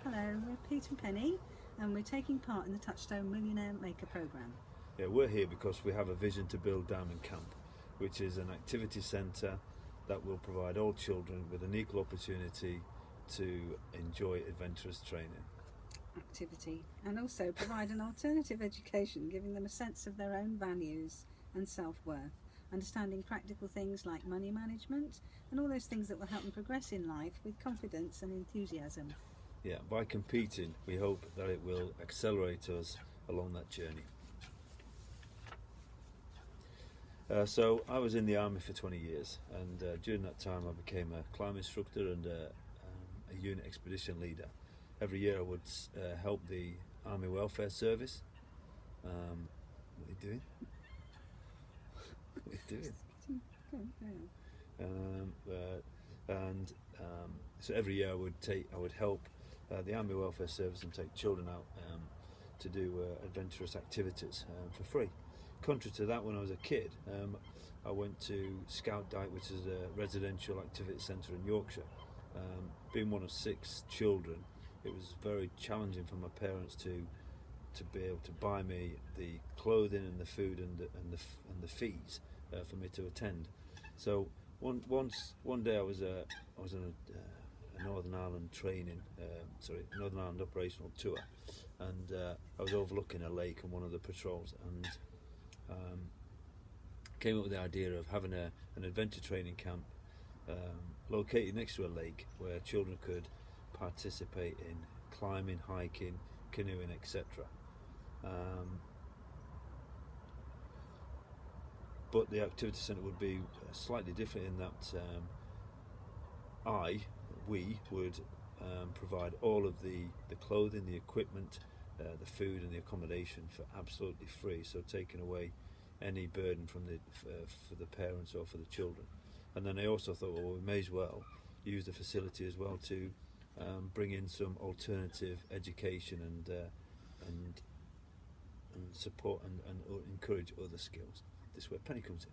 Hello, we're Pete and Penny, and we're taking part in the Touchstone Millionaire Maker programme. Yeah, we're here because we have a vision to build Diamond Camp, which is an activity centre that will provide all children with an equal opportunity to enjoy adventurous training. Activity, and also provide an alternative education, giving them a sense of their own values and self-worth, understanding practical things like money management and all those things that will help them progress in life with confidence and enthusiasm. Yeah, by competing, we hope that it will accelerate us along that journey. So I was in the army for 20 years, and during that time I became a climb instructor and a unit expedition leader. Every year I would help the Army Welfare Service. What are you doing? What are you doing? So every year I would help the Army Welfare Service and take children out to do adventurous activities for free. Contrary to that, when I was a kid, I went to Scout Dyke, which is a residential activity centre in Yorkshire. Being one of 6 children, it was very challenging for my parents to be able to buy me the clothing and the food and the fees for me to attend. So one day I was on a Northern Ireland Northern Ireland operational tour, and I was overlooking a lake on one of the patrols, and came up with the idea of having an adventure training camp located next to a lake where children could participate in climbing, hiking, canoeing, etc. But the activity centre would be slightly different in that we would provide all of the clothing, the equipment, the food and the accommodation for absolutely free, so taking away any burden from for the parents or for the children. And then I also thought, well, we may as well use the facility as well to bring in some alternative education and support and encourage other skills. This is where Penny comes in.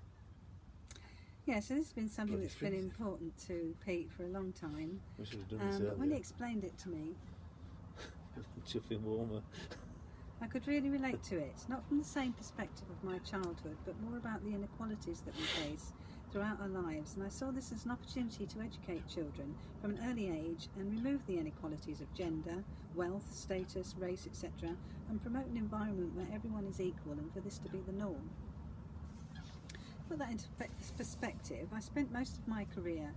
Yeah, so this has been something that's been important to Pete for a long time. We should have done this but when he explained it to me, chuffing warmer. I could really relate to it, not from the same perspective of my childhood, but more about the inequalities that we face throughout our lives. And I saw this as an opportunity to educate children from an early age and remove the inequalities of gender, wealth, status, race, etc., and promote an environment where everyone is equal and for this to be the norm. To put that into perspective, I spent most of my career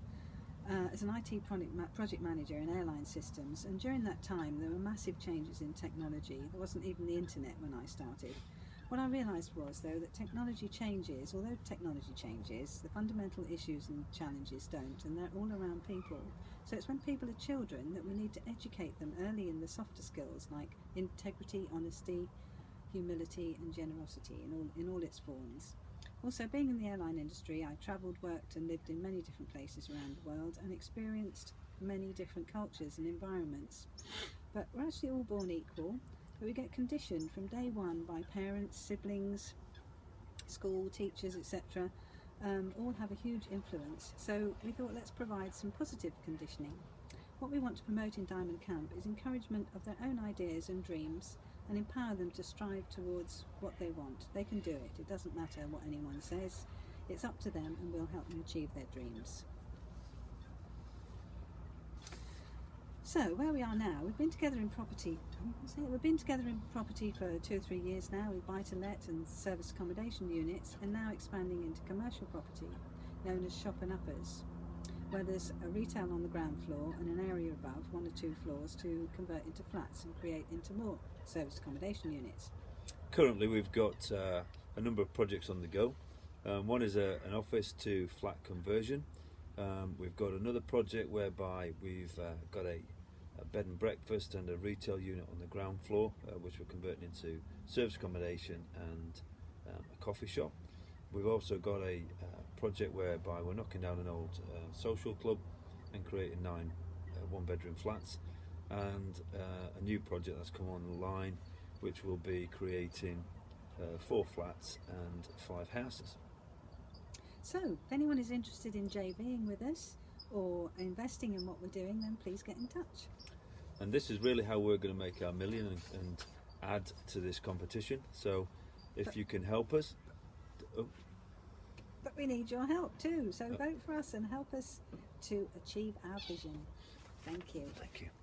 as an IT project manager in airline systems, and during that time there were massive changes in technology. There wasn't even the internet when I started. What I realised was, though, that technology changes. Although technology changes, the fundamental issues and challenges don't, and they're all around people. So it's when people are children that we need to educate them early in the softer skills like integrity, honesty, humility and generosity in all its forms. Also, being in the airline industry, I travelled, worked and lived in many different places around the world and experienced many different cultures and environments. But we're actually all born equal, but we get conditioned from day one by parents, siblings, school, teachers, etc. All have a huge influence. So we thought, let's provide some positive conditioning. What we want to promote in Diamond Camp is encouragement of their own ideas and dreams, and empower them to strive towards what they want. They can do it. It doesn't matter what anyone says. It's up to them, and we'll help them achieve their dreams. So where we are now, we've been together in property. For 2 or 3 years now with buy-to-let and service accommodation units, and now expanding into commercial property, known as shop and uppers, where there's a retail on the ground floor and an area above, 1 or 2 floors, to convert into flats and create into more service accommodation units. Currently we've got a number of projects on the go. One is an office to flat conversion. We've got another project whereby we've got a bed and breakfast and a retail unit on the ground floor, which we're converting into service accommodation and a coffee shop. We've also got a project whereby we're knocking down an old social club and creating 9 one-bedroom flats, and a new project that's come online which will be creating 4 flats and 5 houses. So if anyone is interested in JVing with us or investing in what we're doing, then please get in touch. And this is really how we're going to make our million and add to this competition. So if you can help us. But we need your help too. So vote for us and help us to achieve our vision. Thank you. Thank you.